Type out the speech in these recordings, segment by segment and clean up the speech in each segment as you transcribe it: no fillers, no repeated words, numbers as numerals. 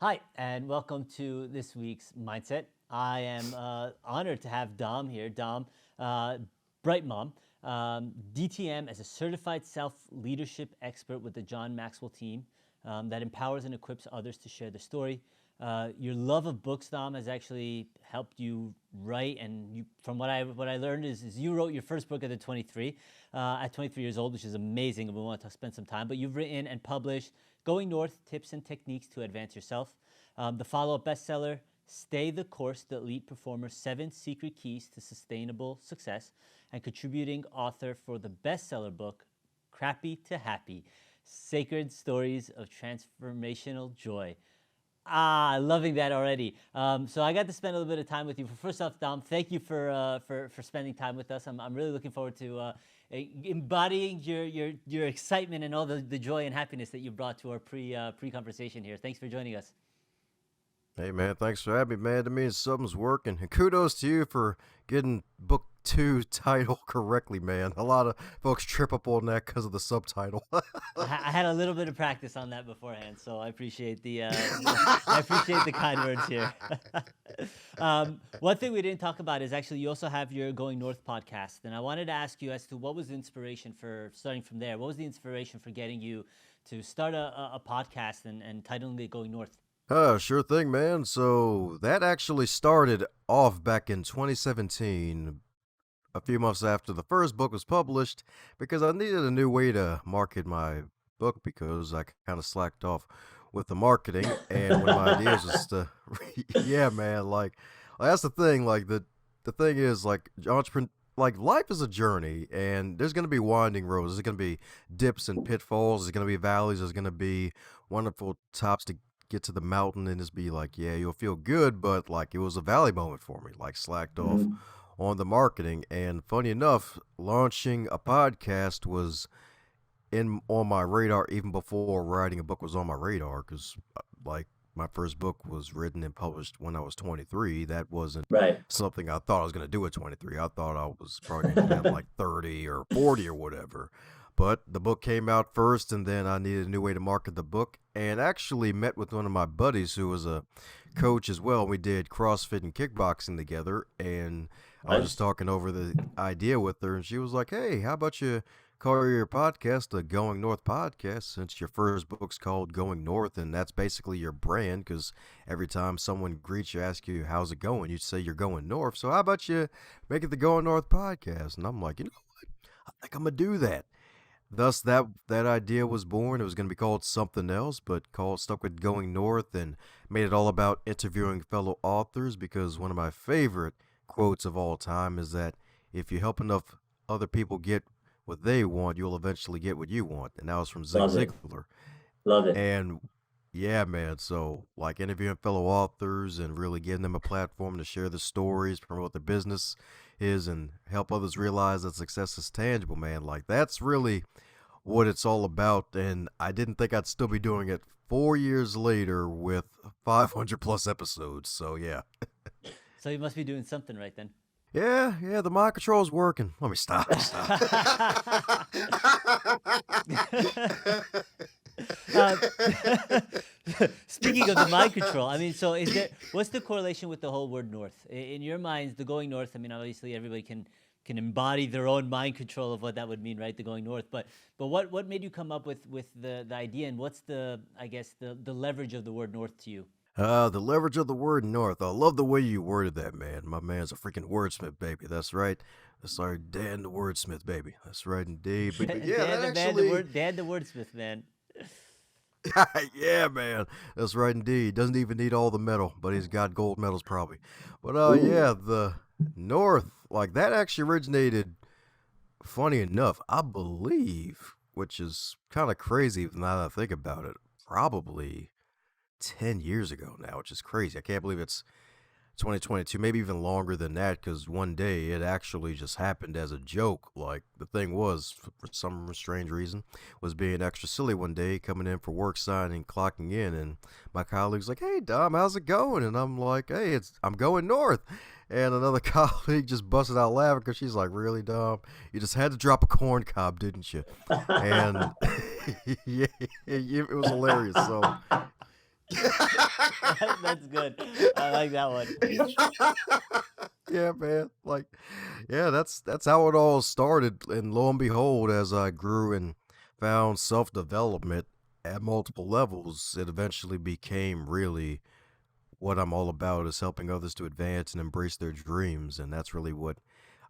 Hi, and welcome to this week's Mindset. I am honored to have Dom here, Dom Brightmon, DTM as a certified self-leadership expert with the John Maxwell team that empowers and equips others to share their story. Your love of books, Dom, has actually helped you write, and from what I learned is you wrote your first book at 23 years old, which is amazing, and we want to spend some time. But you've written and published Going North: Tips and Techniques to Advance Yourself, the follow-up bestseller Stay the Course: The Elite Performer's 7 Secret Keys to Sustainable Success, and contributing author for the bestseller book Crappy to Happy: Sacred Stories of Transformational Joy. Loving that already. So I got to spend a little bit of time with you. First off, Dom, thank you for spending time with us. I'm really looking forward to embodying your excitement and all the joy and happiness that you brought to our pre-conversation here. Thanks for joining us. Hey man, thanks for having me, man. That means something's working. And kudos to you for getting book 2 title correctly, man. A lot of folks trip up on that because of the subtitle. I had a little bit of practice on that beforehand, so I appreciate the I appreciate the kind words here. One thing we didn't talk about is actually you also have your Going North podcast, and I wanted to ask you as to what was the inspiration for starting from there. What was the inspiration for getting you to start a podcast and titling it Going North? Sure thing, man. So that actually started off back in 2017, a few months after the first book was published, because I needed a new way to market my book because I kind of slacked off with the marketing. And one of my ideas was to, yeah, man, like that's the thing. Like the thing is, like entrepreneur. Like life is a journey, and there's gonna be winding roads. There's gonna be dips and pitfalls. There's gonna be valleys. There's gonna be wonderful tops to get to the mountain, and just be like, yeah, you'll feel good, but like it was a valley moment for me. Like slacked off on the marketing, and funny enough, launching a podcast was in on my radar even before writing a book was on my radar because like my first book was written and published when I was 23. That wasn't Right. something I thought I was going to do at 23. I thought I was probably going to do that like 30 or 40 or whatever. But the book came out first, and then I needed a new way to market the book, and actually met with one of my buddies who was a coach as well. We did CrossFit and kickboxing together, and I was just talking over the idea with her, and she was like, hey, how about you call your podcast the Going North podcast, since your first book's called Going North, and that's basically your brand, because every time someone greets you, ask you, how's it going, you say you're going north. So how about you make it the Going North podcast? And I'm like, you know what? I think I'm going to do that. Thus, that idea was born. It was going to be called something else, but stuck with Going North, and made it all about interviewing fellow authors, because one of my favorite quotes of all time is that if you help enough other people get what they want, you'll eventually get what you want. And that was from Zig Love it. Ziglar. Love it. And yeah, man. So like interviewing fellow authors and really giving them a platform to share their stories, promote their business is, and help others realize that success is tangible, man. Like that's really what it's all about. And I didn't think I'd still be doing it 4 years later with 500 plus episodes. So yeah. So you must be doing something right then. Yeah, the mind control's working. Let me stop. Uh, Speaking of the mind control, I mean, so what's the correlation with the whole word north? In your minds, the going north, I mean, obviously everybody can embody their own mind control of what that would mean, right? The going north. But what made you come up with the idea, and what's I guess the leverage of the word north to you? The leverage of the word north. I love the way you worded that, man. My man's a freaking wordsmith, baby. That's right. Sorry, Dan the wordsmith, baby. That's right indeed. But yeah, that actually, Dan the wordsmith, man. yeah, man. That's right indeed. Doesn't even need all the metal, but he's got gold medals probably. But yeah, the north, like that actually originated, funny enough, I believe, which is kind of crazy now that I think about it, probably 10 years ago now, which is crazy. I can't believe it's 2022, maybe even longer than that, because one day it actually just happened as a joke. Like the thing was, for some strange reason, was being extra silly one day, coming in for work, signing, clocking in, and my colleague's like, hey Dom, how's it going? And I'm like, hey, I'm going north. And another colleague just busted out laughing because she's like, really, Dom? You just had to drop a corn cob, didn't you? And yeah, it was hilarious. So That's good. I like that one. Yeah, man. Like, yeah, that's how it all started. And lo and behold, as I grew and found self-development at multiple levels, it eventually became really what I'm all about is helping others to advance and embrace their dreams. And that's really what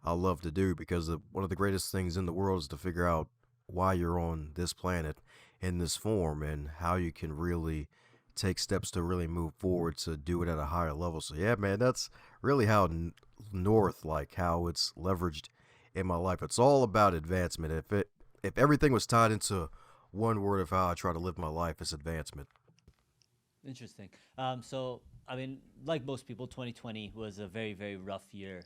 I love to do because one of the greatest things in the world is to figure out why you're on this planet in this form and how you can really take steps to really move forward to do it at a higher level. So yeah, man, that's really how North, like how it's leveraged in my life. It's all about advancement. If everything was tied into one word of how I try to live my life, it's advancement. Interesting. So, I mean, like most people, 2020 was a very, very rough year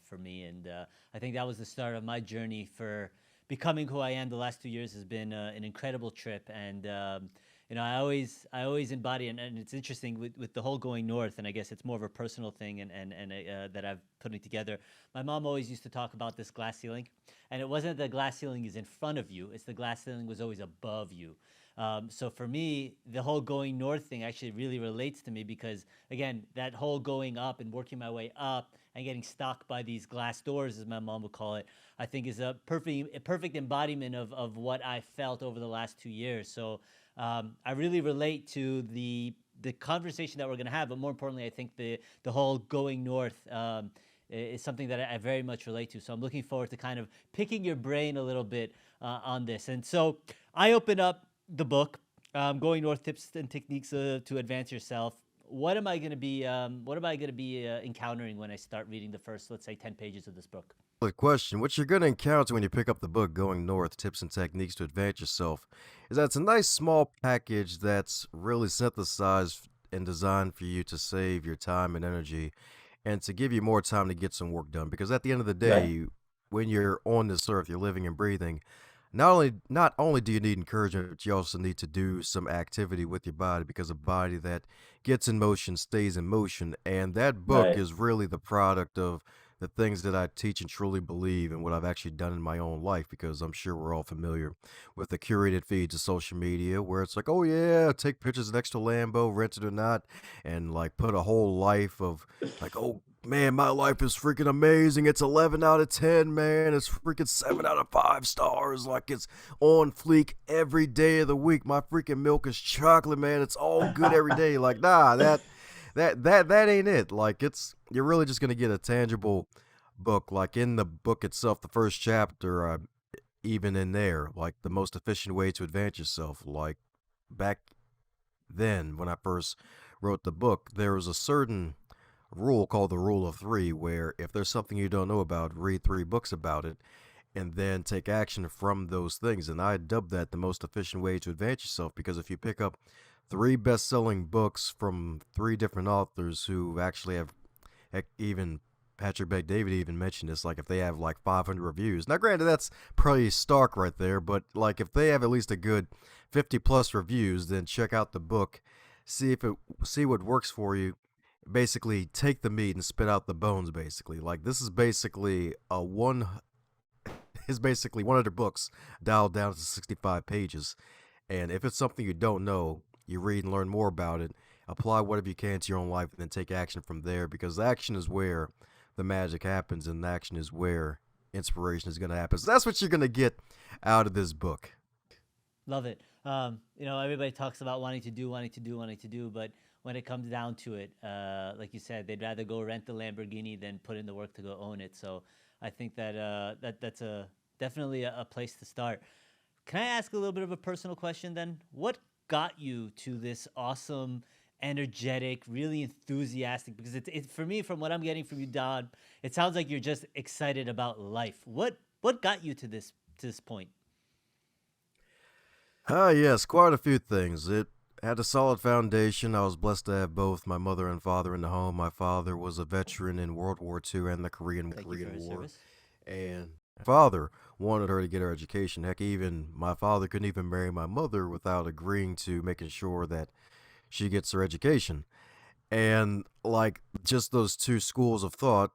for me, and I think that was the start of my journey for becoming who I am. The last 2 years has been an incredible trip, and I always embody, and it's interesting with the whole going north, and I guess it's more of a personal thing, and that I've putting together. My mom always used to talk about this glass ceiling, and it wasn't the glass ceiling is in front of you; it's the glass ceiling was always above you. So for me, the whole going north thing actually really relates to me because, again, that whole going up and working my way up and getting stuck by these glass doors, as my mom would call it, I think is a perfect embodiment of what I felt over the last 2 years. So I really relate to the conversation that we're going to have, but more importantly, I think the whole going north. Is something that I very much relate to. So I'm looking forward to kind of picking your brain a little bit on this. And so I open up the book, Going North: Tips and Techniques to Advance Yourself. What am I going to be encountering when I start reading the first, let's say, 10 pages of this book? The question, what you're going to encounter when you pick up the book Going North: Tips and Techniques to Advance Yourself, is that it's a nice small package that's really synthesized and designed for you to save your time and energy and to give you more time to get some work done. Because at the end of the Right. day, when you're on this earth, you're living and breathing. Not only do you need encouragement, but you also need to do some activity with your body because a body that gets in motion stays in motion. And that book Right. is really the product of the things that I teach and truly believe and what I've actually done in my own life because I'm sure we're all familiar with the curated feeds of social media where it's like, oh yeah, take pictures next to Lambo, rent it or not, and like put a whole life of like, oh man, my life is freaking amazing. It's 11 out of 10, man. It's freaking 7 out of 5 stars. Like it's on fleek every day of the week. My freaking milk is chocolate, man. It's all good every day. Like, nah, that ain't it. Like it's you're really just gonna get a tangible book. Like in the book itself, the first chapter, even in there, like the most efficient way to advance yourself. Like back then, when I first wrote the book, there was a certain rule called the rule of three, where if there's something you don't know about, read 3 books about it and then take action from those things. And I dubbed that the most efficient way to advance yourself because if you pick up 3 best-selling books from 3 different authors who actually have, heck, even Patrick Beck David even mentioned this, like if they have like 500 reviews. Now, granted, that's pretty stark right there, but like if they have at least a good 50 plus reviews, then check out the book, see what works for you. Basically, take the meat and spit out the bones. Basically, like this is basically 100 books dialed down to 65 pages. And if it's something you don't know, you read and learn more about it, apply whatever you can to your own life, and then take action from there because action is where the magic happens, and action is where inspiration is going to happen. So that's what you're going to get out of this book. Love it. Everybody talks about wanting to do, wanting to do, wanting to do, but when it comes down to it, like you said, they'd rather go rent the Lamborghini than put in the work to go own it. So I think that that's definitely a place to start. Can I ask a little bit of a personal question then? What got you to this awesome, energetic, really enthusiastic? Because it's for me, from what I'm getting from you, Don, it sounds like you're just excited about life. What got you to this point? Ah, yes, quite a few things. It had a solid foundation. I was blessed to have both my mother and father in the home. My father was a veteran in World War II and the Korean Thank you for his War, service. and my father wanted her to get her education. Heck, even my father couldn't even marry my mother without agreeing to making sure that she gets her education. And like just those two schools of thought,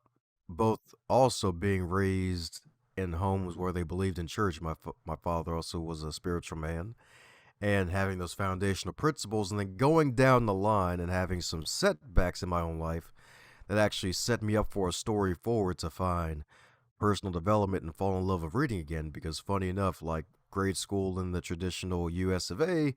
both also being raised in homes where they believed in church. My father also was a spiritual man, and having those foundational principles, and then going down the line and having some setbacks in my own life that actually set me up for a story forward to find personal development and fall in love with reading again. Because funny enough, like grade school in the traditional US of A,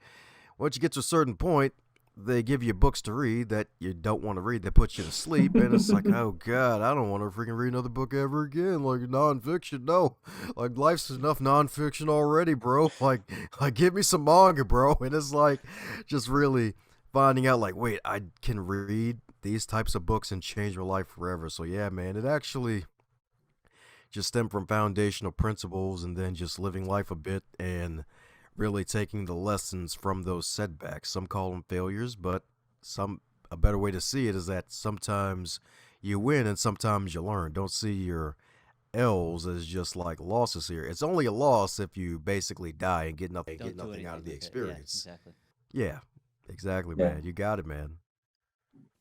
once you get to a certain point, they give you books to read that you don't want to read. They put you to sleep, and it's like, oh god, I don't want to freaking read another book ever again. Like nonfiction, no. Like life's enough nonfiction already, bro. Like give me some manga, bro. And it's like, just really finding out, like, wait, I can read these types of books and change my life forever. So yeah, man, it actually just stemmed from foundational principles and then just living life a bit and really taking the lessons from those setbacks. Some call them failures, but some a better way to see it is that sometimes you win and sometimes you learn. Don't see your L's as just like losses here. It's only a loss if you basically die and get Don't do nothing out anything of the with it. Yeah, experience. exactly. Yeah, exactly, Yeah. man. You got it, man.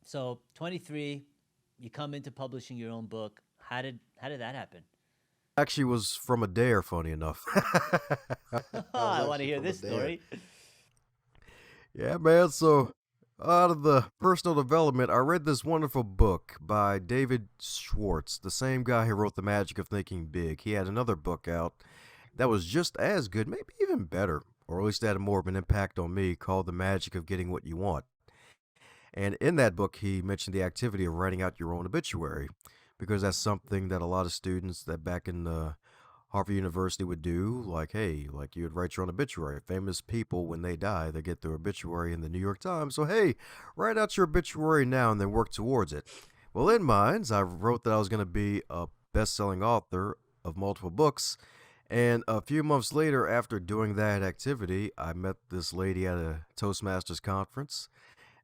So 23, you come into publishing your own book. How did that happen? Actually was from a dare, funny enough. That was I want to actually hear from a this dare. story. Yeah, man. So, out of the personal development, I read this wonderful book by David Schwartz, the same guy who wrote The Magic of Thinking Big. He had another book out that was just as good, maybe even better, or at least had more of an impact on me, called The Magic of Getting What You Want. And in that book, he mentioned the activity of writing out your own obituary, because that's something that a lot of students that back in Harvard University would do. Like, hey, like you would write your own obituary. Famous people, when they die, they get their obituary in the New York Times. So, hey, write out your obituary now and then work towards it. Well, in mine, I wrote that I was going to be a best selling author of multiple books. And a few months later, after doing that activity, I met this lady at a Toastmasters conference.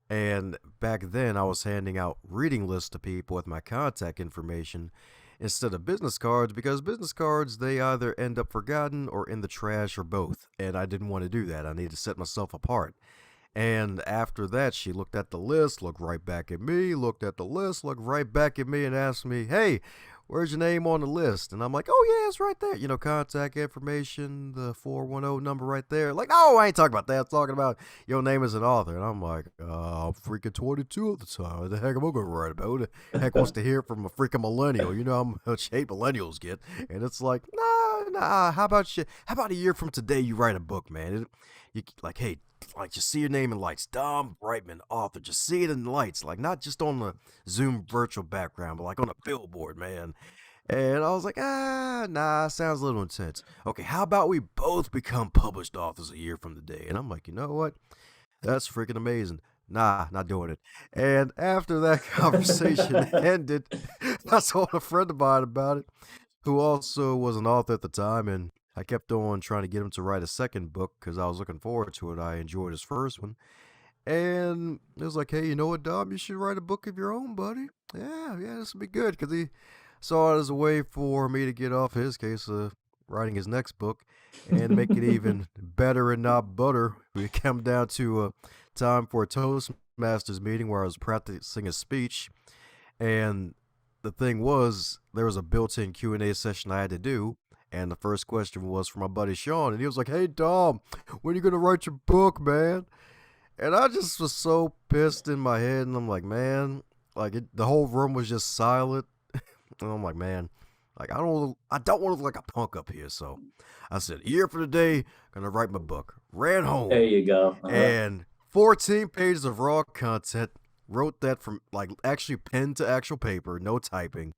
And back then, I was handing out reading lists to people with my contact information instead of business cards, because business cards, they either end up forgotten or in the trash or both. And I didn't want to do that. I needed to set myself apart. And after that, she looked at the list, looked right back at me, looked at the list, looked right back at me, and asked me, hey, where's your name on the list? And I'm like, oh, yeah, it's right there. You know, contact information, the 410 number right there. Like, no, I ain't talking about that. I'm talking about your name as an author. And I'm like, I'm freaking 22 at the time. What the heck am I going to write about? Who the heck wants to hear from a freaking millennial? You know how much hate millennials get. And it's like, nah, how about a year from today you write a book, man? You like, hey, like just see your name in lights. Dom Brightmon, author. Just see it in lights. Like not just on the Zoom virtual background, but like on a billboard, man. And I was like, nah, sounds a little intense. Okay, how about we both become published authors a year from today? And I'm like, you know what? That's freaking amazing. Nah, not doing it. And after that conversation ended, I told a friend of mine about it, who also was an author at the time, and I kept on trying to get him to write a second book because I was looking forward to it. I enjoyed his first one. And it was like, hey, you know what, Dom? You should write a book of your own, buddy. Yeah, this would be good. Because he saw it as a way for me to get off his case of writing his next book and make it even better and not butter. We come down to a time for a Toastmasters meeting where I was practicing a speech. And the thing was, there was a built-in Q&A session I had to do. And the first question was from my buddy Sean. And he was like, hey, Dom, when are you going to write your book, man? And I just was so pissed in my head, and I'm like, man, like the whole room was just silent, and I'm like, man, like I don't want to look like a punk up here. So I said, a year for the day, gonna write my book. Ran There home you go. and 14 pages of raw content. Wrote that from like actually pen to actual paper, no typing,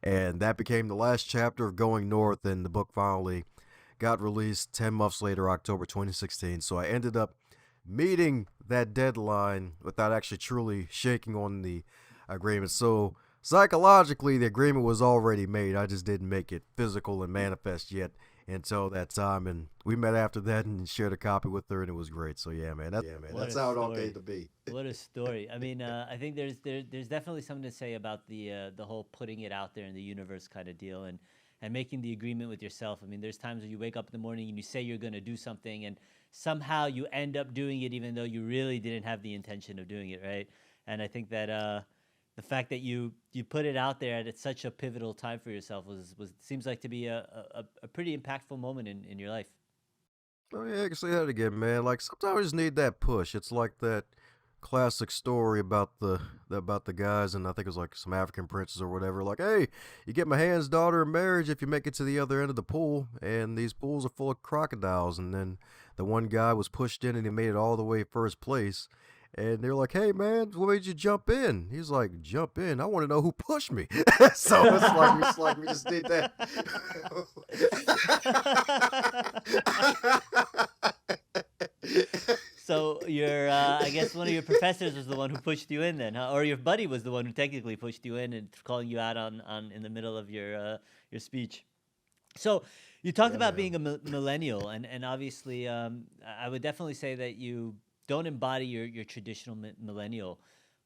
and that became the last chapter of Going North. And the book finally got released 10 months later, October 2016. So I ended up meeting that deadline without actually truly shaking on the agreement. So psychologically, the agreement was already made. I just didn't make it physical and manifest yet until that time. And we met after that and shared a copy with her, and it was great. So yeah, man, What that's a how it all came story. to be. What a story. I mean, I think there's definitely something to say about the whole putting it out there in the universe kind of deal, and making the agreement with yourself. I mean, there's times when you wake up in the morning and you say you're going to do something, and somehow you end up doing it even though you really didn't have the intention of doing it, right? And I think that the fact that you put it out there at such a pivotal time for yourself was seems like to be a pretty impactful moment in your life. Oh yeah, I can say that again, man. Like sometimes I just need that push. It's like that classic story about the guys, and I think it was like some African princes or whatever. Like, hey, you get my hand's daughter in marriage if you make it to the other end of the pool, and these pools are full of crocodiles. And then the one guy was pushed in, and he made it all the way first place. And they're like, "Hey, man, what made you jump in?" He's like, "Jump in? I want to know who pushed me." So it's like we just did that. So your, I guess one of your professors was the one who pushed you in then, huh? Or your buddy was the one who technically pushed you in and calling you out on in the middle of your speech. So you talked Yeah, about man. being a millennial, and obviously, I would definitely say that you don't embody your traditional millennial.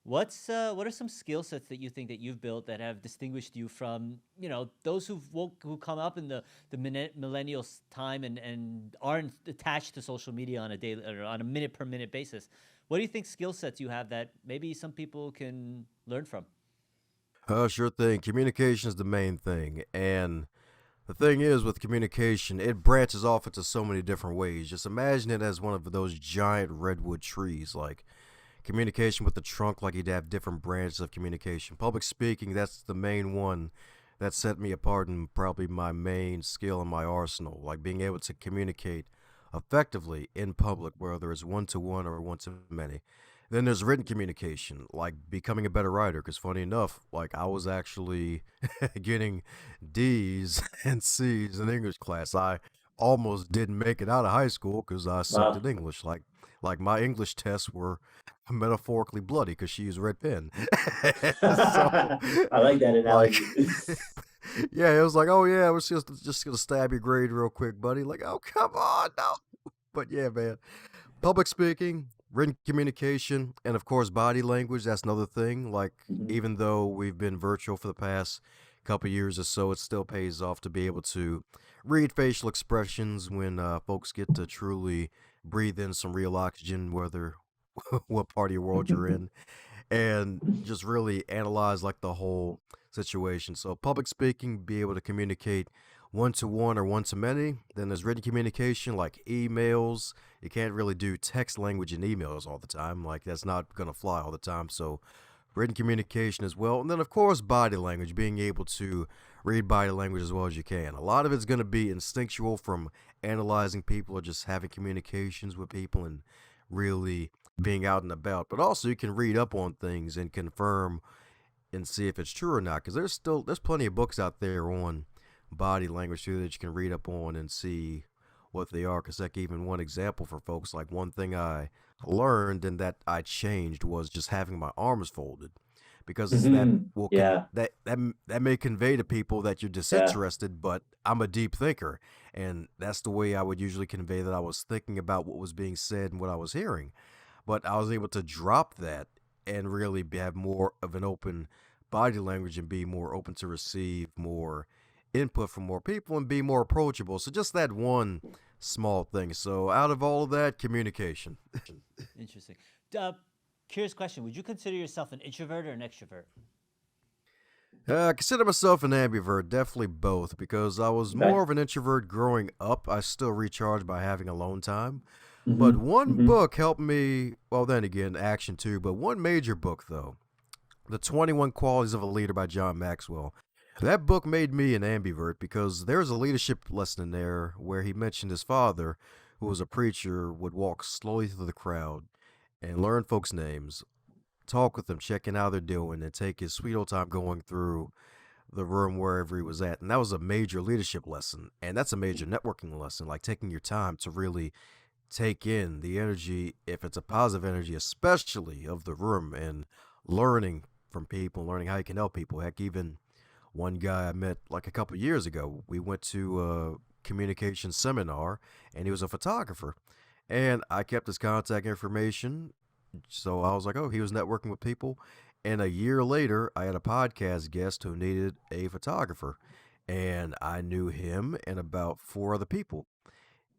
What are some skill sets that you think that you've built that have distinguished you from those who come up in the millennials time and aren't attached to social media on a daily or on a minute per minute basis? What do you think skill sets you have that maybe some people can learn from? Sure thing. Communication is the main thing, and the thing is, with communication, it branches off into so many different ways. Just imagine it as one of those giant redwood trees. Like communication with the trunk, like you'd have different branches of communication. Public speaking, that's the main one that set me apart and probably my main skill in my arsenal. Like being able to communicate effectively in public, whether it's one to one or one to many. Then there's written communication, like becoming a better writer. Because funny enough, like I was actually getting D's and C's in English class. I almost didn't make it out of high school because I sucked Wow. at English. Like my English tests were metaphorically bloody because she used red pen. So, I like that like, analogy. yeah, it was like, oh yeah, I was just gonna stab your grade real quick, buddy. Like, oh come on, no. But yeah, man, public speaking, written communication, and of course body language. That's another thing. Like Mhm. even though we've been virtual for the past couple years or so, it still pays off to be able to read facial expressions when folks get to truly breathe in some real oxygen, whether what part of your world you're in, and just really analyze like the whole situation. So public speaking, be able to communicate one to one or one to many. Then there's written communication like emails. You can't really do text language in emails all the time. Like that's not gonna fly all the time. So written communication as well. And then of course body language, being able to read body language as well as you can. A lot of it's gonna be instinctual from analyzing people or just having communications with people and really being out and about, but also you can read up on things and confirm and see if it's true or not. Because there's plenty of books out there on body language too that you can read up on and see what they are. Because like even one example for folks, like one thing I learned and that I changed was just having my arms folded, because that Mhm. will Yeah, that may convey to people that you're yeah. disinterested, but I'm a deep thinker, and that's the way I would usually convey that I was thinking about what was being said and what I was hearing. But I was able to drop that and really have more of an open body language and be more open to receive more input from more people and be more approachable. So just that one small thing. So out of all of that, communication. Interesting. Uh, Curious question: would you consider yourself an introvert or an extrovert? I consider myself an ambivert, definitely both, because I was more Okay. of an introvert growing up. I still recharge by having alone time. But Hmm. one Hmm. book helped me, well, then again, action too, but one major book, though, The 21 Qualities of a Leader by John Maxwell. That book made me an ambivert because there's a leadership lesson in there where he mentioned his father, who was a preacher, would walk slowly through the crowd and learn folks' names, talk with them, checking how they're doing, and take his sweet old time going through the room wherever he was at. And that was a major leadership lesson. And that's a major networking lesson, like taking your time to really take in the energy, if it's a positive energy, especially of the room, and learning from people, learning how you can help people. Heck, even one guy I met like a couple years ago, we went to a communication seminar and he was a photographer. And I kept his contact information. So I was like, oh, he was networking with people. And a year later, I had a podcast guest who needed a photographer. And I knew him and about four other people.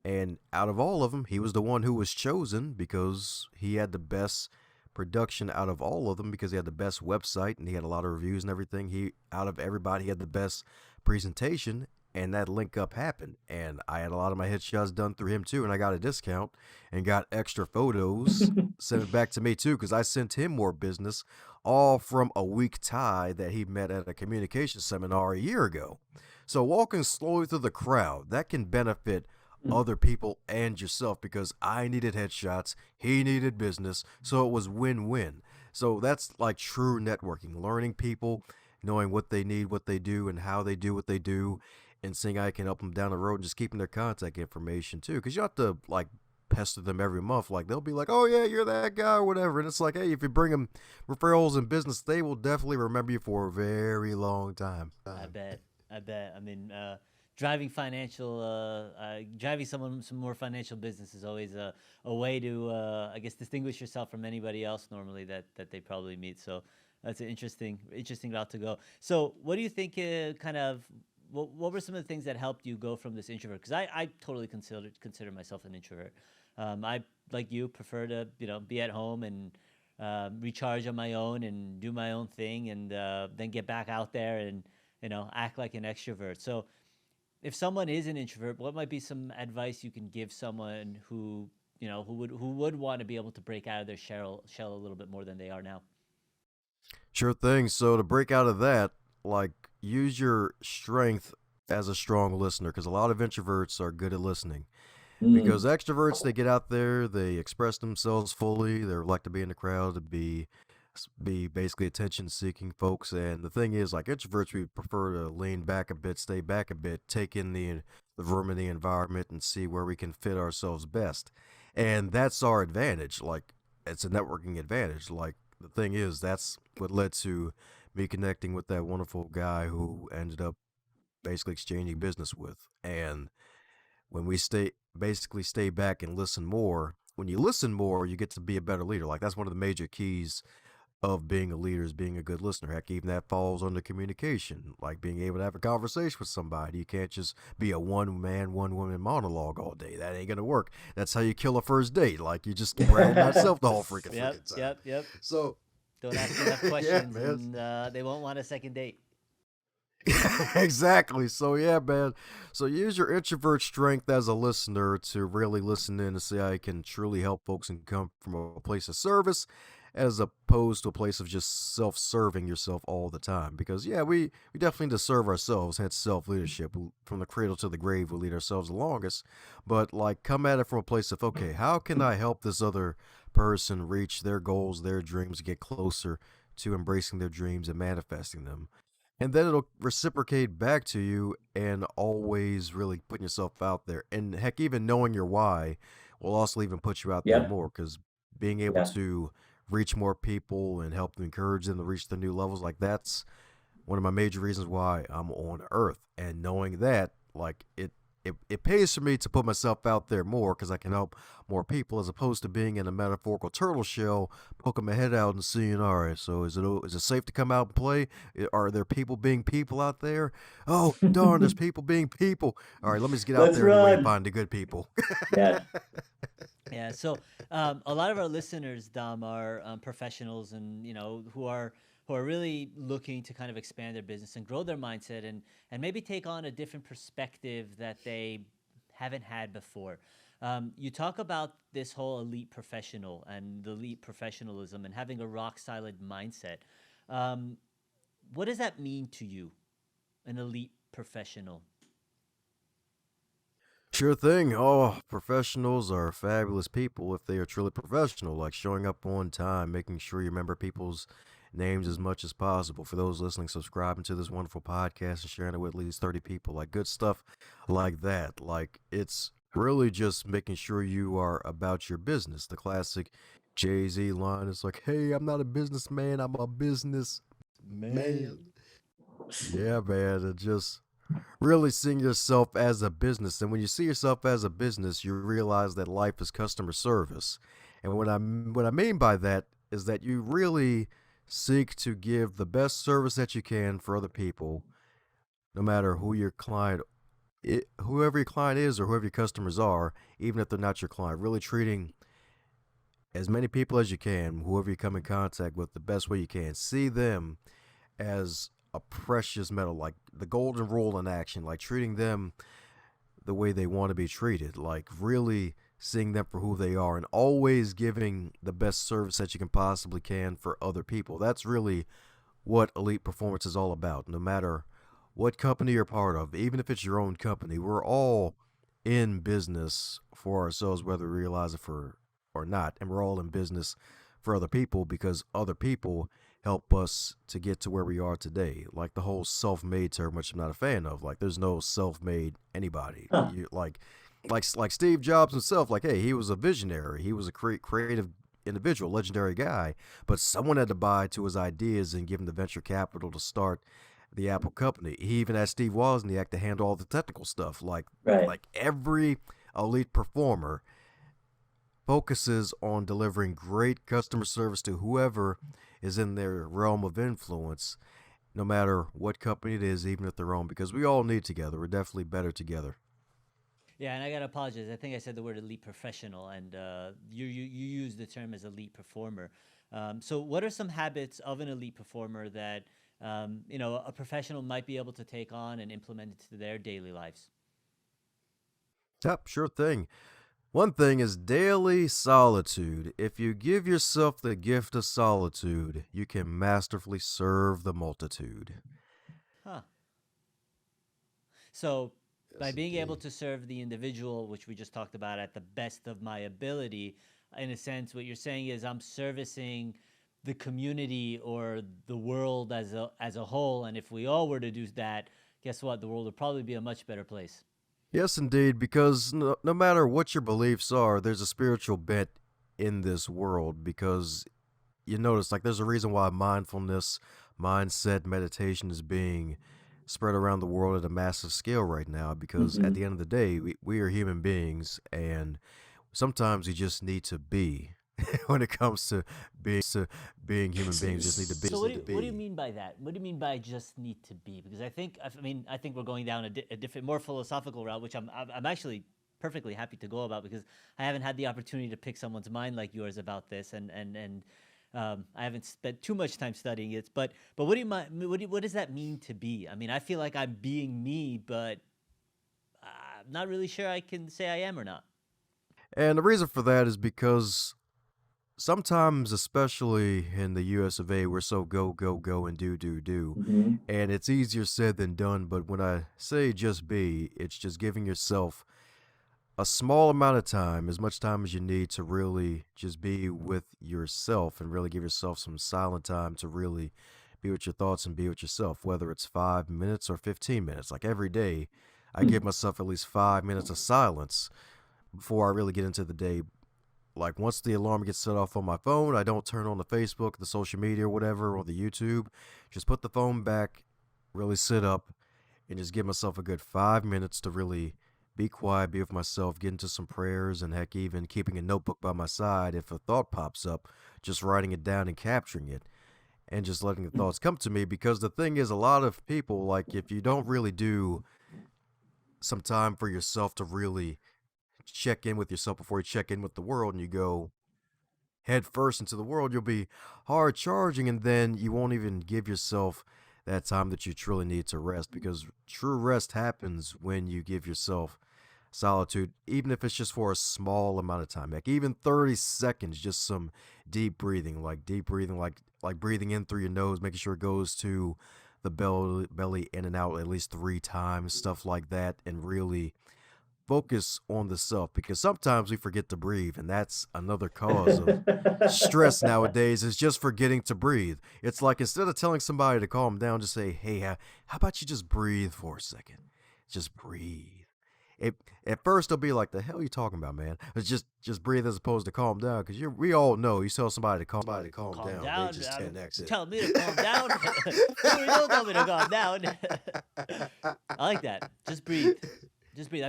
And out of all of them, he was the one who was chosen because he had the best production out of all of them, because he had the best website and he had a lot of reviews and everything. He, out of everybody, he had the best presentation. and that link up happened. And I had a lot of my headshots done through him too, and I got a discount and got extra photos sent back to me too, because I sent him more business, all from a weak tie that he met at a communication seminar a year ago. So walking slowly through the crowd, that can benefit other people and yourself, because I needed headshots, he needed business, so it was win-win. So that's like true networking, learning people, knowing what they need, what they do, and how they do what they do, and seeing I can help them down the road, and just keeping their contact information too, because you don't have to like pester them every month. Like they'll be like, oh yeah, you're that guy or whatever, and it's like, hey, if you bring them referrals in business, they will definitely remember you for a very long time. I bet. I bet. I mean, driving someone some more financial business is always a way to, I guess, distinguish yourself from anybody else normally that they probably meet. So that's an interesting route to go. So what do you think? What were some of the things that helped you go from this introvert? Because I totally consider myself an introvert. I, like you, prefer to be at home and recharge on my own and do my own thing, and then get back out there and act like an extrovert. So if someone is an introvert, what might be some advice you can give someone who would want to be able to break out of their shell a little bit more than they are now? Sure thing. So to break out of that, like use your strength as a strong listener, because a lot of introverts are good at listening. Because Mm. extroverts, they get out there, they express themselves fully, they like to be in the crowd, to be basically attention seeking folks. And the thing is, like introverts, we prefer to lean back a bit, stay back a bit, take in the room and the environment, and see where we can fit ourselves best. And that's our advantage. Like it's a networking advantage. Like the thing is, that's what led to me connecting with that wonderful guy who ended up basically exchanging business with. And when we stay back and listen more, when you listen more, you get to be a better leader. Like that's one of the major keys of being a leader, is being a good listener. Heck, even that falls under communication, like being able to have a conversation with somebody. You can't just be a one man, one woman monologue all day. That ain't gonna work. That's how you kill a first date. Like you just brag about yourself the whole Yep, freaking time. yep. So Don't ask enough yeah, questions, man. and they won't want a second date. Exactly. So yeah, man. So use your introvert strength as a listener to really listen in and see how you can truly help folks and come from a place of service, as opposed to a place of just self-serving yourself all the time. Because yeah, we definitely need to serve ourselves, hence self-leadership. From the cradle to the grave, we lead ourselves the longest. But like come at it from a place of, okay, how can I help this other person reach their goals, their dreams, get closer to embracing their dreams and manifesting them? And then it'll reciprocate back to you, and always really putting yourself out there. And heck, even knowing your why will also even put you out there Yep. more, because being able Yeah. to reach more people and help them, encourage them to reach the new levels, like that's one of my major reasons why I'm on Earth. And knowing that, like it pays for me to put myself out there more, because I can help more people, as opposed to being in a metaphorical turtle shell, poking my head out and seeing, all right, so is it safe to come out and play? Are there people being people out there? Oh darn, there's people being people. All right, let me just get out Let's there anyway and run. find the good people. Yeah. Yeah. So a lot of our listeners, Dom, are professionals, and who are really looking to kind of expand their business and grow their mindset, and maybe take on a different perspective that they haven't had before. You talk about this whole elite professional and the elite professionalism and having a rock solid mindset. Um, what does that mean to you, an elite professional? Sure thing. Oh, professionals are fabulous people if they are truly professional, like showing up on time, making sure you remember people's names as much as possible. For those listening, subscribing to this wonderful podcast and sharing it with at least 30 people, like good stuff like that. Like it's really just making sure you are about your business. The classic Jay-Z line is like, hey, I'm not a businessman, I'm a business man. Yeah, man. It just really seeing yourself as a business. And when you see yourself as a business, you realize that life is customer service. And what I mean by that is that you really seek to give the best service that you can for other people, no matter whoever your client is, or whoever your customers are, even if they're not your client. Really treating as many people as you can, whoever you come in contact with, the best way you can. See them as a precious metal, like the golden rule in action, like treating them the way they want to be treated, like really seeing them for who they are and always giving the best service that you can possibly can for other people. That's really what elite performance is all about. No matter what company you're part of, even if it's your own company, we're all in business for ourselves, whether we realize it for or not. And we're all in business for other people because other people help us to get to where we are today. Like the whole self-made term, which I'm not a fan of. Like there's no self-made anybody. Huh. You like Steve Jobs himself. Like, hey, he was a visionary. He was a creative individual, legendary guy. But someone had to buy to his ideas and give him the venture capital to start the Apple company. He even had Steve Wozniak to handle all the technical stuff. Right. Like every elite performer focuses on delivering great customer service to whoever is in their realm of influence, no matter what company it is, even if they're own, because we all need together. We're definitely better together. Yeah, and I gotta apologize. I think I said the word elite professional, and you used the term as elite performer. So, what are some habits of an elite performer that a professional might be able to take on and implement into their daily lives? Yep, sure thing. One thing is daily solitude. If you give yourself the gift of solitude, you can masterfully serve the multitude. Huh. So, by Yes, being able indeed. to serve the individual, which we just talked about, at the best of my ability, in a sense, what you're saying is I'm servicing the community or the world as a whole. And if we all were to do that, guess what? The world would probably be a much better place. Yes, indeed, because no matter what your beliefs are, there's a spiritual bent in this world because you notice like there's a reason why mindfulness, mindset, meditation is being spread around the world at a massive scale right now because at Hmm. the end of the day, we are human beings and sometimes you just need to be when it comes to being human beings, So just what need do to you, what do you be. mean by that? What do you mean by just need to be? Because I think we're going down a different, more philosophical route, which I'm actually perfectly happy to go about because I haven't had the opportunity to pick someone's mind like yours about this, and I haven't spent too much time studying it. But what does that mean to be? I mean, I feel like I'm being me, but I'm not really sure I can say I am or not. And the reason for that is because sometimes, especially in the US of A, we're so go, go, go and do. Hmm. And it's easier said than done. But when I say just be, it's just giving yourself a small amount of time, as much time as you need to really just be with yourself and really give yourself some silent time to really be with your thoughts and be with yourself, whether it's 5 minutes or 15 minutes. Like every day, I give myself at least 5 minutes of silence before I really get into the day. Like once the alarm gets set off on my phone, I don't turn on the Facebook, the social media, or whatever, or the YouTube. Just put the phone back, really sit up, and just give myself a good 5 minutes to really be quiet, be with myself, get into some prayers, and heck, even keeping a notebook by my side. If a thought pops up, just writing it down and capturing it, and just letting the thoughts come to me. Because the thing is, a lot of people, like, if you don't really do some time for yourself to really check in with yourself before you check in with the world, and you go head first into the world, you'll be hard charging, and then you won't even give yourself that time that you truly need to rest because true rest happens when you give yourself solitude, even if it's just for a small amount of time. Like even 30 seconds, just some deep breathing, like breathing in through your nose, making sure it goes to the belly in and out at least 3 times, stuff like that, and really focus on the self because sometimes we forget to breathe, and that's another cause of stress nowadays is just forgetting to breathe. It's like instead of telling somebody to calm down, just say, "Hey, how about you just breathe for a second? Just breathe." It, at first they'll be like, "The hell are you talking about, man?" It's just breathe as opposed to calm down because we all know you tell somebody to calm Calm down, they down. just 10x You it. telling me to calm down? Don't tell me to calm down. I like that. Just breathe. Just breathe.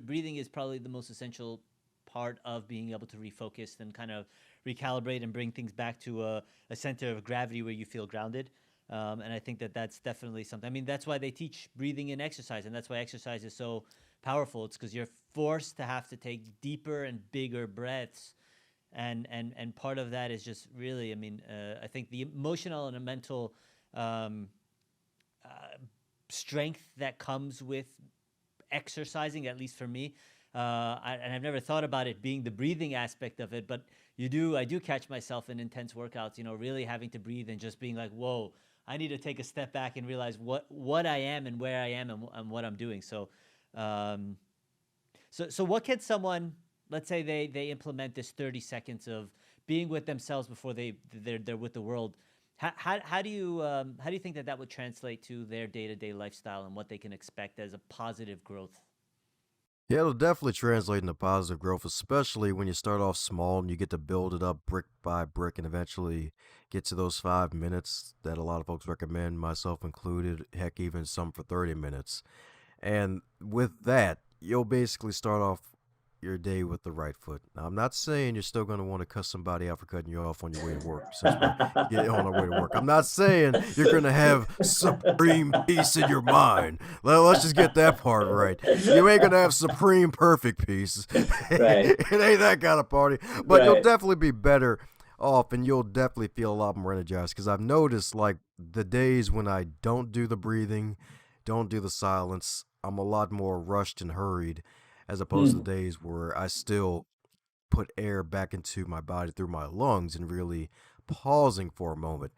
Breathing is probably the most essential part of being able to refocus and kind of recalibrate and bring things back to a center of gravity where you feel grounded. And I think that that's definitely something. I mean, that's why they teach breathing in exercise, and that's why exercise is so powerful. It's because you're forced to have to take deeper and bigger breaths, and part of that is just really, I think the emotional and the mental um, uh, strength that comes with exercising, at least for me. And I've never thought about it being the breathing aspect of it, but I do catch myself in intense workouts, really having to breathe and just being like, whoa, I need to take a step back and realize what I am and where I am and what I'm doing. Um, so what can someone, let's say they implement this 30 seconds of being with themselves before they're with the world. How do you think that would translate to their day-to-day lifestyle and what they can expect as a positive growth? Yeah, it'll definitely translate into positive growth, especially when you start off small and you get to build it up brick by brick and eventually get to those 5 minutes that a lot of folks recommend, myself included, heck, even some for 30 minutes. And with that, you'll basically start off your day with the right foot. Now, I'm not saying you're still going to want to cuss somebody out for cutting you off on your way to work, since we're getting on our way to work. I'm not saying you're going to have supreme peace in your mind. Let's just get that part right. You ain't going to have supreme perfect peace. Right. It ain't that kind of party. But you'll Right. definitely be better off and you'll definitely feel a lot more energized because I've noticed like the days when I don't do the breathing, don't do the silence, I'm a lot more rushed and hurried as opposed to the Mm. days where I still put air back into my body through my lungs and really pausing for a moment.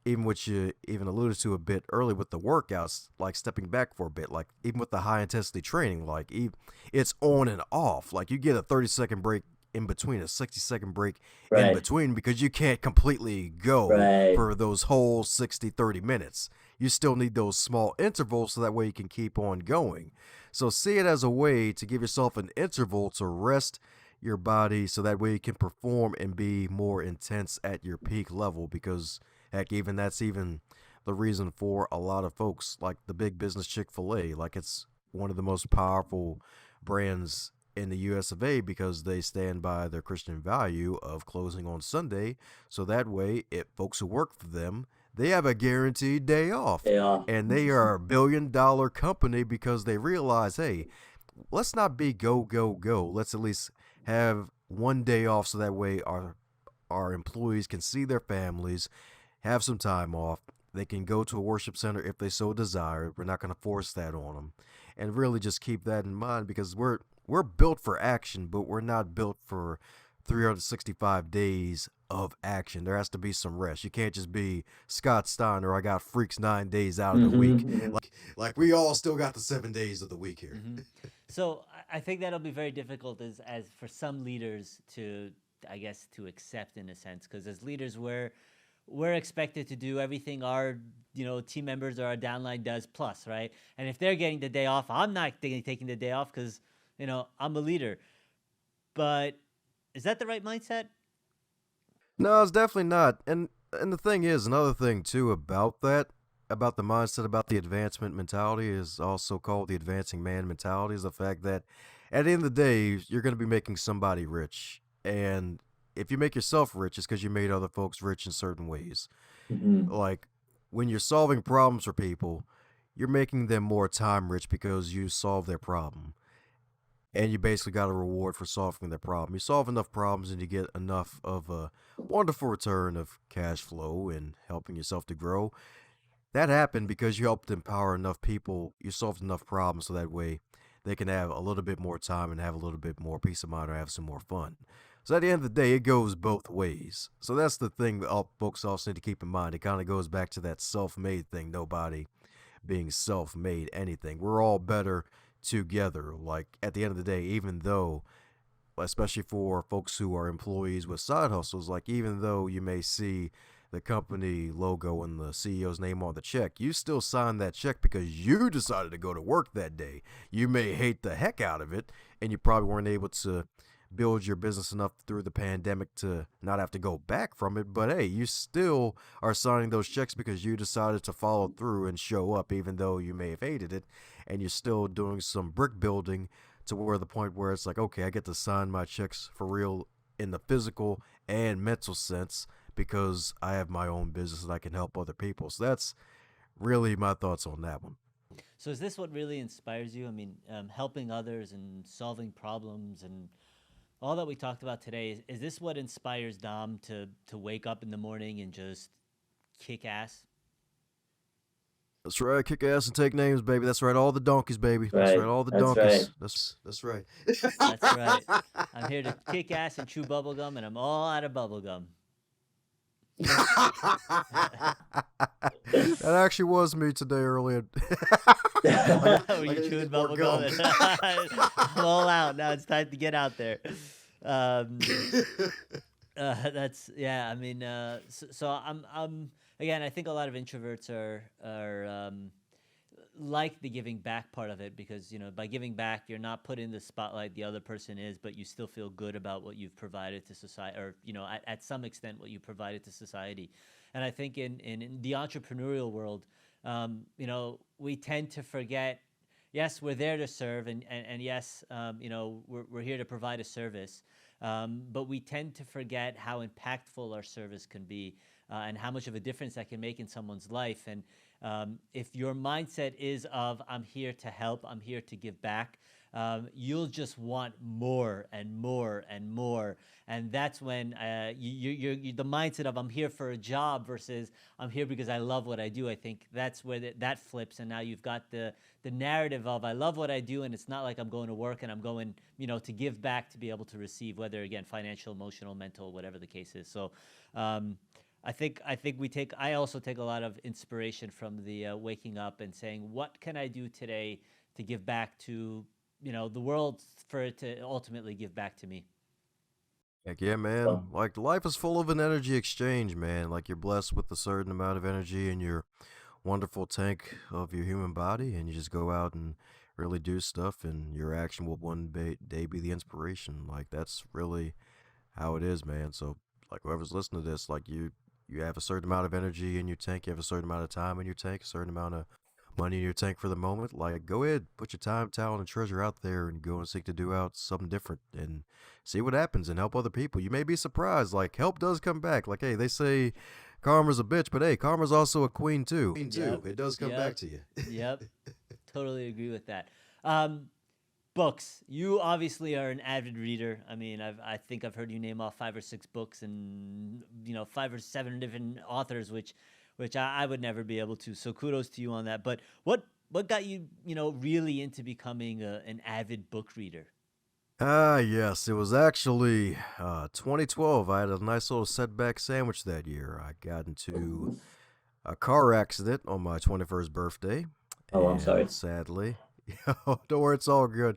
Even what you even alluded to a bit early with the workouts, like stepping back for a bit, like even with the high intensity training, like it's on and off. Like you get a 30-second break in between, a 60-second break in Right. between because you can't completely go Right. for those whole 60, 30 minutes. You still need those small intervals so that way you can keep on going. So see it as a way to give yourself an interval to rest your body so that way you can perform and be more intense at your peak level because heck even that's even the reason for a lot of folks like the big business Chick-fil-A, like it's one of the most powerful brands in the US of A because they stand by their Christian value of closing on Sunday so that way if folks who work for them they have a guaranteed day off They are. and they are a billion-dollar company because they realize hey, let's not be go go go. Let's at least have one day off so that way our employees can see their families, have some time off. They can go to a worship center if they so desire. We're not going to force that on them, and really just keep that in mind because we're built for action, but we're not built for 365 days of action. There has to be some rest. You can't just be Scott Steiner. I got freaks 9 days out of the Hmm. week. Hmm. Like we all still got the 7 days of the week here. Hmm. So I think that'll be very difficult as for some leaders to, I guess, to accept in a sense, because as leaders we're expected to do everything our team members or our downline does plus, right? And if they're getting the day off, I'm not taking the day off because I'm a leader. But is that the right mindset? No, it's definitely not. And the thing is, another thing too about that, about the mindset, about the advancement mentality is also called the advancing man mentality is the fact that at the end of the day, you're going to be making somebody rich. And if you make yourself rich, it's because you made other folks rich in certain ways. Hmm. Like when you're solving problems for people, you're making them more time rich because you solve their problem and you basically got a reward for solving their problem. You solve enough problems and you get enough of a wonderful return of cash flow and helping yourself to grow. That happened because you helped empower enough people, you solved enough problems so that way they can have a little bit more time and have a little bit more peace of mind or have some more fun. So at the end of the day, it goes both ways. So that's the thing that all folks also need to keep in mind. It kind of goes back to that self-made thing. Nobody being self-made anything. We're all better together. Like at the end of the day, even though, especially for folks who are employees with side hustles, like even though you may see the company logo and the CEO's name on the check, you still sign that check because you decided to go to work that day. You may hate the heck out of it, and you probably weren't able to build your business enough through the pandemic to not have to go back from it. But hey, you still are signing those checks because you decided to follow through and show up, even though you may have hated it. And you're still doing some brick building to where the point where it's like, okay, I get to sign my checks for real in the physical and mental sense because I have my own business and I can help other people. So that's really my thoughts on that one. So is this what really inspires you? I mean, helping others and solving problems and all that we talked about today. Is this what inspires Dom to wake up in the morning and just kick ass? That's right. Kick ass and take names, baby. That's right. All the donkeys, baby. That's right. Right. All the That's right. donkeys. That's right. That's right. I'm here to kick ass and chew bubblegum, and I'm all out of bubblegum. That actually was me today earlier. Were you gotta chewing get more bubblegum? I'm all out. Now it's time to get out there. Um, that's yeah. I mean, so I'm again. I think a lot of introverts are like the giving back part of it because by giving back you're not put in the spotlight the other person is, but you still feel good about what you've provided to society, or at some extent what you provided to society. And I think in the entrepreneurial world, we tend to forget, yes, we're there to serve, and yes, we're here to provide a service, but we tend to forget how impactful our service can be, and how much of a difference that can make in someone's life. And if your mindset is of I'm here to help, I'm here to give back, you'll just want more and more and more. And that's when you the mindset of I'm here for a job versus I'm here because I love what I do. I think that's where that flips, and now you've got the narrative of I love what I do, and it's not like I'm going to work and I'm going to give back to be able to receive, whether again financial, emotional, mental, whatever the case is. So. I also take a lot of inspiration from the waking up and saying, what can I do today to give back to, the world, for it to ultimately give back to me. Heck yeah, man. Well, Like life is full of an energy exchange, man. Like you're blessed with a certain amount of energy in your wonderful tank of your human body, and you just go out and really do stuff, and your action will day be the inspiration. Like that's really how it is, man. So like whoever's listening to this, like you have a certain amount of energy in your tank, you have a certain amount of time in your tank, a certain amount of money in your tank for the moment. Like go ahead, put your time, talent, and treasure out there and go and seek to do out something different and see what happens and help other people. You may be surprised. Like help does come back. Like hey, they say karma's a bitch, but hey, karma's also a queen too. Queen too. Yep. It does come back Yep. to you. Yep. Totally agree with that. Um, Books. You obviously are an avid reader. I mean, I think I've heard you name off 5 or 6 books and 5 or 7 different authors, which I would never be able to. So kudos to you on that. But what got you really into becoming an avid book reader? Ah, yes. It was actually 2012. I had a nice little setback sandwich that year. I got into a car accident on my 21st birthday, oh, I'm and sorry. sadly, don't worry, it's all good.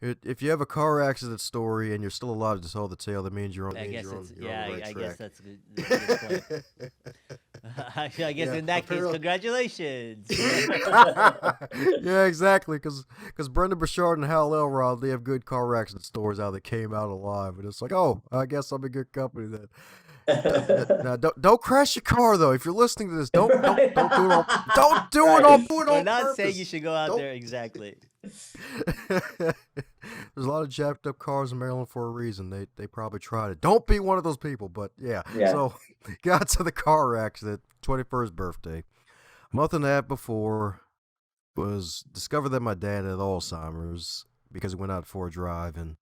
If you have a car accident story and you're still alive to tell the tale, that means you're on, I guess it's you're on yeah. the right I guess track. that's a good. That's a good point. I guess Yeah, in that case, apparently. congratulations. Yeah, exactly. Because Brendan Burchard and Hal Elrod, they have good car accident stories how they came out alive, and it's like, oh, I guess I'm in good company then. Now, don't crash your car though. If you're listening to this, don't do it on don't do it Right. We're on not saying you purpose. should go out Don't. there exactly. There's a lot of jacked up cars in Maryland for a reason. They probably tried it. Don't be one of those people. But yeah, Yeah. so got to the car accident, 21st birthday. A month and a half before, was discovered that my dad had Alzheimer's because he went out for a drive and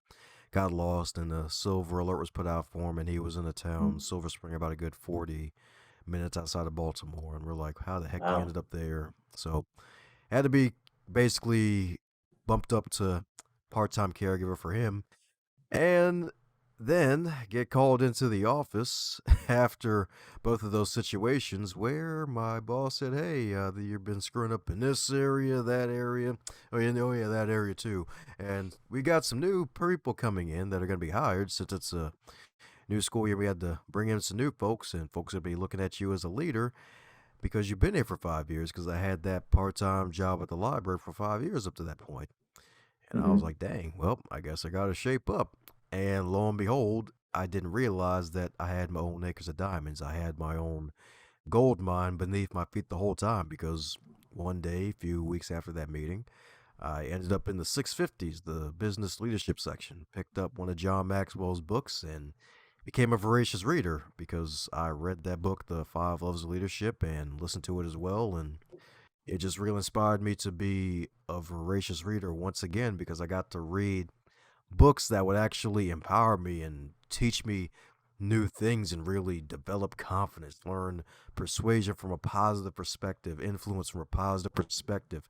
got lost, and a silver alert was put out for him, and he was in a town, Silver Spring, about a good 40 minutes outside of Baltimore. And we're like, how the heck he Wow. ended up there? So had to be basically bumped up to part-time caregiver for him, and then get called into the office after both of those situations where my boss said, hey, you've been screwing up in this area, that area, oh yeah, that area too, and we got some new people coming in that are going to be hired since it's a new school year. We had to bring in some new folks, and folks will be looking at you as a leader because you've been here for 5 years, because I had that part-time job at the library for 5 years up to that point. And I was Hmm. like, dang, well, I guess I got to shape up. And lo and behold, I didn't realize that I had my own acres of diamonds. I had my own gold mine beneath my feet the whole time, because one day, a few weeks after that meeting, I ended up in the 650s, the business leadership section, picked up one of John Maxwell's books, and became a voracious reader because I read that book, The Five Loves of Leadership, and listened to it as well. And it just really inspired me to be a voracious reader once again, because I got to read books that would actually empower me and teach me new things and really develop confidence, learn persuasion from a positive perspective, influence from a positive perspective,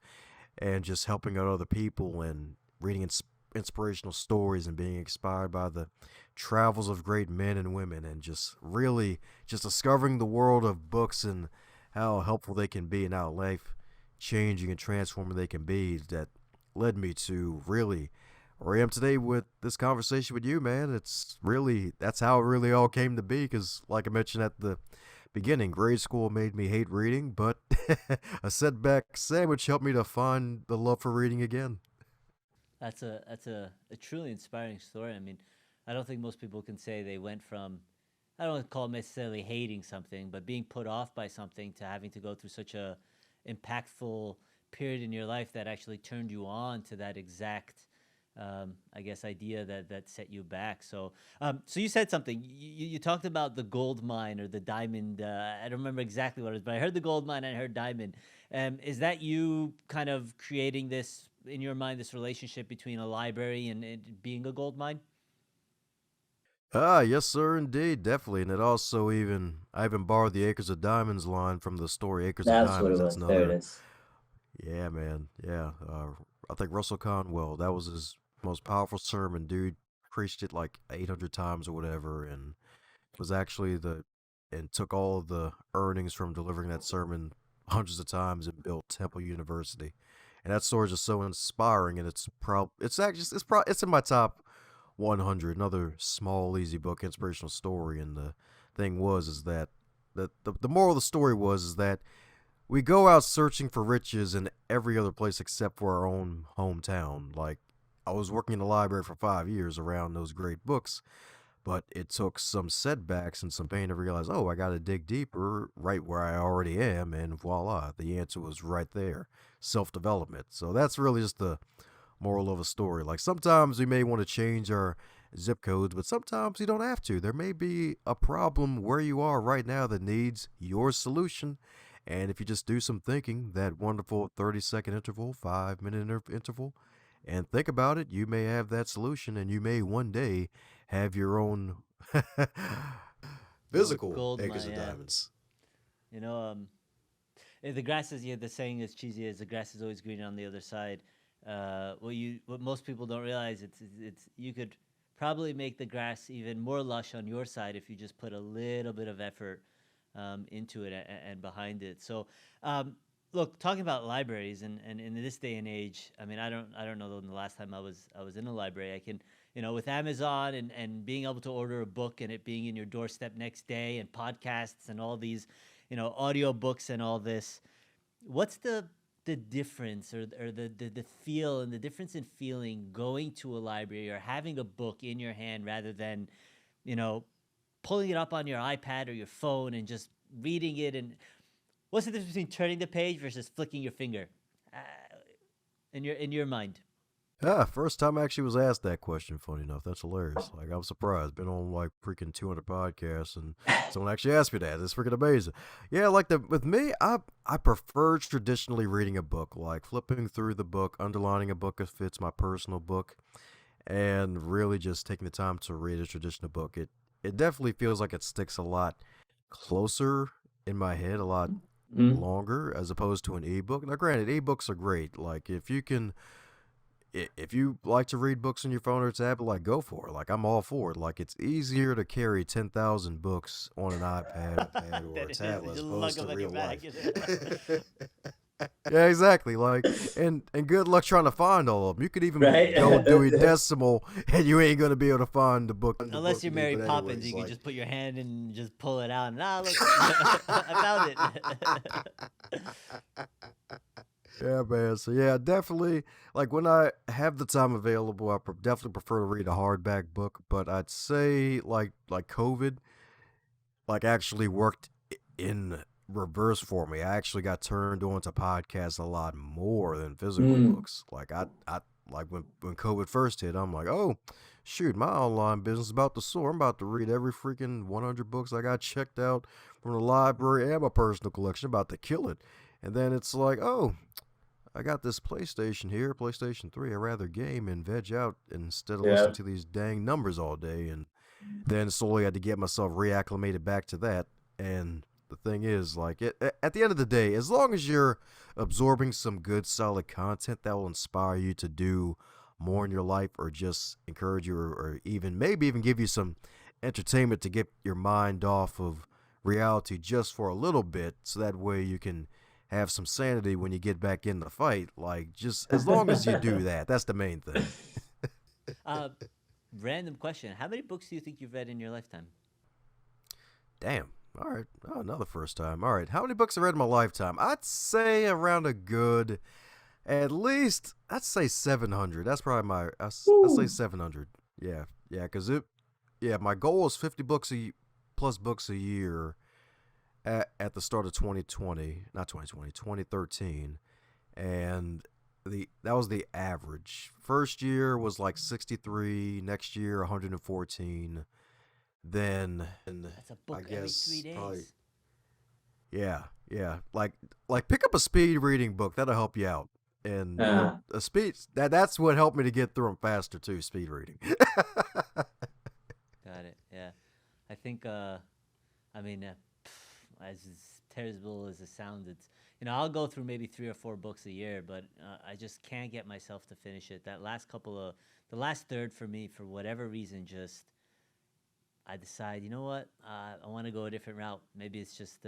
and just helping out other people and reading inspirational stories and being inspired by the travels of great men and women and just really just discovering the world of books and how helpful they can be and how life changing and transforming they can be that led me to really where I am today with this conversation with you, man. It's really that's how it really all came to be. Because, like I mentioned at the beginning, grade school made me hate reading, but a setback sandwich helped me to find the love for reading again. That's a truly inspiring story. I mean, I don't think most people can say they went from, I don't call it necessarily hating something, but being put off by something to having to go through such a impactful period in your life that actually turned you on to that exact, I guess, idea that set you back. So you said something. You talked about the gold mine or the diamond. I don't remember exactly what it was, but I heard the gold mine and I heard diamond. Is that you kind of creating this in your mind, this relationship between a library and it being a gold mine? Ah, yes, sir, indeed, definitely. And it also I even borrowed the Acres of Diamonds line from the story Acres of That's what it Diamonds. That's was. There it another, is. yeah, man, yeah. I think Russell Conwell, that was his most powerful sermon, dude. Preached it like 800 times or whatever, and was actually and took all of the earnings from delivering that sermon hundreds of times and built Temple University. And that story is just so inspiring, and it's actually it's in my top 100. Another small, easy book, inspirational story. And the thing was is that the moral of the story was is that we go out searching for riches in every other place except for our own hometown. Like I was working in the library for 5 years around those great books, but it took some setbacks and some pain to realize, oh, I got to dig deeper right where I already am. And voila, the answer was right there, self development. So that's really just the moral of a story. Like sometimes we may want to change our zip codes, but sometimes you don't have to. There may be a problem where you are right now that needs your solution. And if you just do some thinking, that wonderful 30-second interval, 5 minute interval, and think about it, you may have that solution and you may one day have your own physical Gold acres mine, of yeah. diamonds. You know, the grass is, yeah, the saying is cheesy as the grass is always greener on the other side. What most people don't realize, it's you could probably make the grass even more lush on your side if you just put a little bit of effort into it and behind it. So, look, talking about libraries and in this day and age, I mean, I don't know the last time I was in a library. I can, with Amazon and being able to order a book and it being in your doorstep next day and podcasts and all these, audio books and all this. What's the difference or the feel and the difference in feeling going to a library or having a book in your hand rather than, you know, pulling it up on your iPad or your phone and just reading it? And what's the difference between turning the page versus flicking your finger uh, in your mind? Yeah, first time I actually was asked that question, funny enough. That's hilarious. Like, I'm surprised. Been on like freaking 200 podcasts and someone actually asked me that. It's freaking amazing. Yeah, like with me, I prefer traditionally reading a book, like flipping through the book, underlining a book if it's my personal book, and really just taking the time to read a traditional book. It definitely feels like it sticks a lot closer in my head, a lot Mm. longer as opposed to an ebook. Now, granted, ebooks are great. Like if you like to read books on your phone or tablet, like go for it. Like I'm all for it. Like it's easier to carry 10,000 books on an iPad, a pad, or That a it is. You tablet as just lug opposed to them on your real back. life. Yeah, exactly. Like and good luck trying to find all of them. You could even Right? go Dewey Decimal, and you ain't gonna be able to find the Unless book you're you need. Mary But Poppins, anyways, you can like just put your hand and just pull it out. And look, I found it. yeah, man. So yeah, definitely. Like when I have the time available, definitely prefer to read a hardback book. But I'd say like COVID, like actually worked in reverse for me. I actually got turned on to podcasts a lot more than physical Mm. books. I like when COVID first hit, I'm like, oh, shoot, my online business is about to soar. I'm about to read every freaking 100 books I got checked out from the library and my personal collection. About to kill it. And then it's like, oh, I got this PlayStation here, PlayStation 3. I rather game and veg out instead of listening Yeah. to these dang numbers all day. And Then slowly had to get myself reacclimated back to that. And the thing is, like, at the end of the day, as long as you're absorbing some good, solid content that will inspire you to do more in your life, or just encourage you, or even maybe even give you some entertainment to get your mind off of reality just for a little bit, so that way you can have some sanity when you get back in the fight. Like, just as long as you do that, that's the main thing. Uh, Random question: how many books do you think you've read in your lifetime? Damn. All right. Oh, another first time. All right. How many books I read in my lifetime? I'd say around a good, at least, I'd say 700. That's probably I'd say Woo. 700. Yeah. Yeah. Yeah, my goal is 50 plus books a year at the start of 2020, not 2020, 2013. And that was the average. First year was like 63, next year 114. Then, and That's a I book every guess 3 probably, days. yeah, yeah. Like pick up a speed reading book. That'll help you out. And Uh, a speed that's what helped me to get through them faster too. Speed reading. Got it. Yeah, I think. I mean, as terrible as it sounds, it's, I'll go through maybe 3 or 4 books a year, but I just can't get myself to finish it. The last third for me, for whatever reason, just I decide, you know what, I want to go a different route. Maybe it's just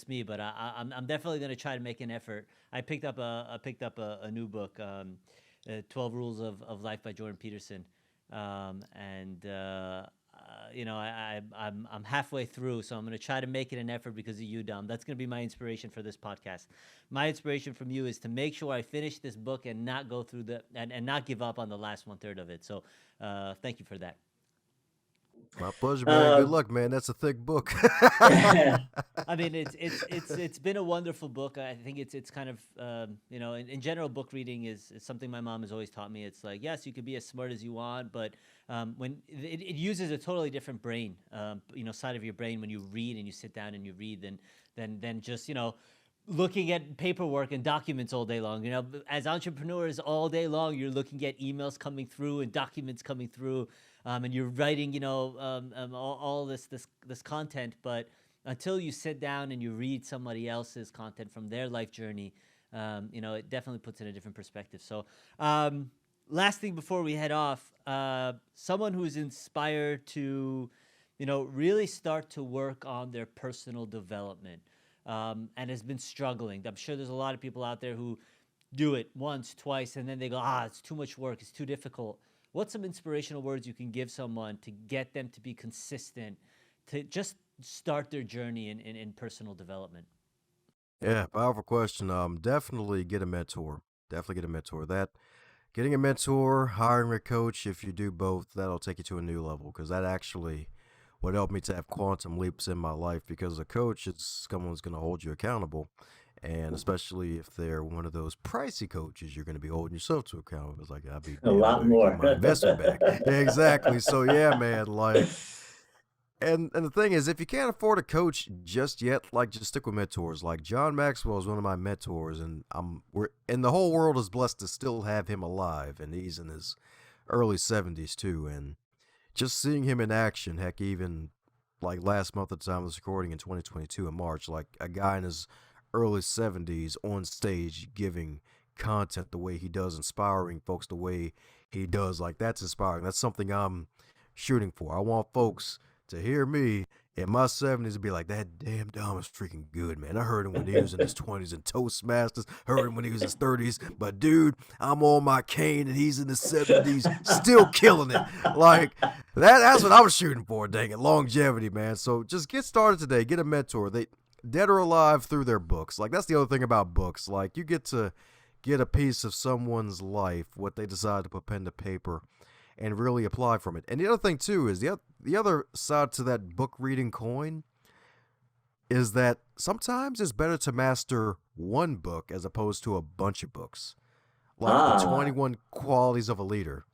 me, but I'm definitely going to try to make an effort. I picked up a new book, 12 Rules of Life by Jordan Peterson, and I'm halfway through, so I'm going to try to make it an effort because of you, Dom. That's going to be my inspiration for this podcast. My inspiration from you is to make sure I finish this book and not go through and not give up on the last 1/3 of it. So, thank you for that. My pleasure, man. Good uh, luck, man. That's a thick book. I mean, it's been a wonderful book. I think it's kind of in general, book reading is something my mom has always taught me. It's like, yes, you could be as smart as you want, but when it uses a totally different brain, side of your brain when you read and you sit down and you read than just looking at paperwork and documents all day long. As entrepreneurs, all day long you're looking at emails coming through and documents coming through, and you're writing, all this content. But until you sit down and you read somebody else's content from their life journey, it definitely puts it in a different perspective. So, last thing before we head off, someone who's inspired to, really start to work on their personal development, and has been struggling. I'm sure there's a lot of people out there who do it once, twice, and then they go, it's too much work, it's too difficult. What's some inspirational words you can give someone to get them to be consistent, to just start their journey in personal development? Yeah, powerful question. Definitely get a mentor. Definitely get a mentor. Getting a mentor, hiring a coach, if you do both, that'll take you to a new level, because that actually would help me to have quantum leaps in my life, because a coach is someone who's going to hold you accountable. And especially if they're one of those pricey coaches, you're going to be holding yourself to account. It's like, I'll be a damn, I lot better get more. my investment back. Yeah, exactly. So, yeah, man, like, and the thing is, if you can't afford a coach just yet, like, just stick with mentors. Like, John Maxwell is one of my mentors, and the whole world is blessed to still have him alive, and he's in his early 70s too. And just seeing him in action, heck, even like last month at the time of this recording in 2022 in March, like a guy in his early 70s on stage giving content the way he does, inspiring folks the way he does, like, that's inspiring. That's something I'm shooting for. I want folks to hear me in my 70s and be like, that damn Dom is freaking good, man. I heard him when he was in his 20s in Toastmasters, heard him when he was in his 30s, but dude, I'm on my cane and he's in his 70s, still killing it. Like, that's what I was shooting for, dang it. Longevity, man. So just get started today. Get a mentor. They dead or alive through their books. Like, that's the other thing about books. Like, you get to get a piece of someone's life, what they decide to put pen to paper, and really apply from it. And the other thing too is the other side to that book reading coin is that sometimes it's better to master one book as opposed to a bunch of books. Like the Ah, 21 Qualities of a Leader.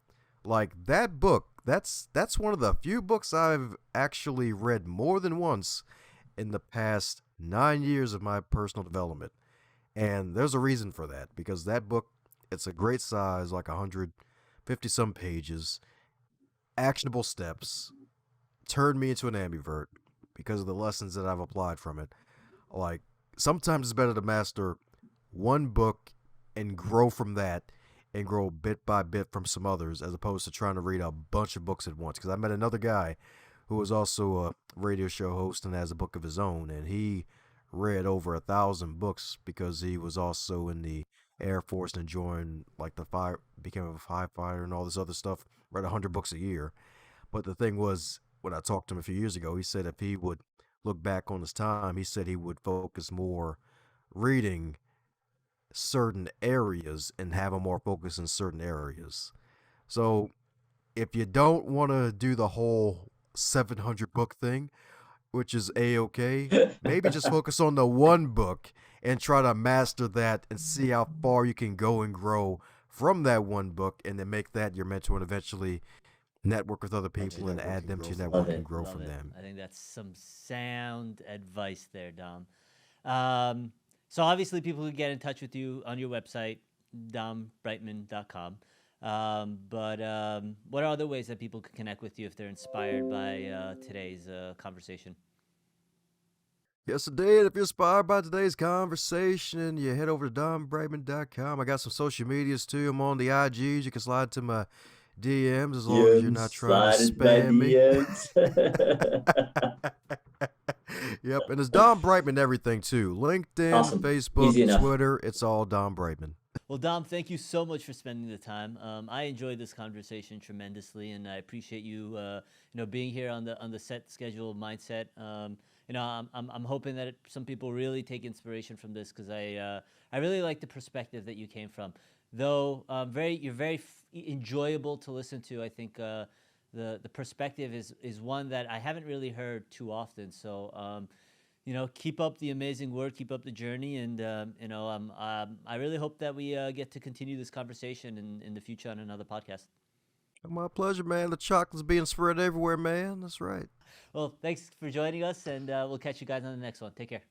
Like, that book, that's one of the few books I've actually read more than once in the past 9 years of my personal development. And there's a reason for that, because that book, it's a great size, like 150 some pages. actionable steps turned me into an ambivert because of the lessons that I've applied from it. Like, sometimes it's better to master one book and grow from that and grow bit by bit from some others as opposed to trying to read a bunch of books at once. Because I met another guy who was also a radio show host and has a book of his own, and he read over 1,000 books because he was also in the Air Force and joined like the fire, became a firefighter and all this other stuff. Read 100 books a year. But the thing was, when I talked to him a few years ago, he said if he would look back on his time, he said he would focus more reading certain areas and have a more focus in certain areas. So if you don't want to do the whole 700 book thing, which is a-okay, maybe just focus on the one book and try to master that and see how far you can go and grow from that one book, and then make that your mentor and eventually network with other people and add them to your network and grow Love from it. them. I think that's some sound advice there, Dom. So obviously people can get in touch with you on your website, dombrightmon.com. But what are other ways that people can connect with you if they're inspired by today's conversation? Yes, indeed. If you're inspired by today's conversation, you head over to dombrightmon.com. I got some social medias too. I'm on the IGs. You can slide to my DMs as long as you're not trying to spam me. Yep, and it's Dom Brightmon everything too. LinkedIn, Awesome. Facebook, Easy enough. Twitter, it's all Dom Brightmon. Well, Dom, thank you so much for spending the time. I enjoyed this conversation tremendously, and I appreciate you, being here on the set schedule mindset. I'm hoping that some people really take inspiration from this because I really like the perspective that you came from. Though you're very enjoyable to listen to. I think the perspective is one that I haven't really heard too often. So. Keep up the amazing work, keep up the journey, and I really hope that we get to continue this conversation in the future on another podcast. My pleasure, man. The chocolate's being spread everywhere, man. That's right. Well, thanks for joining us, and we'll catch you guys on the next one. Take care.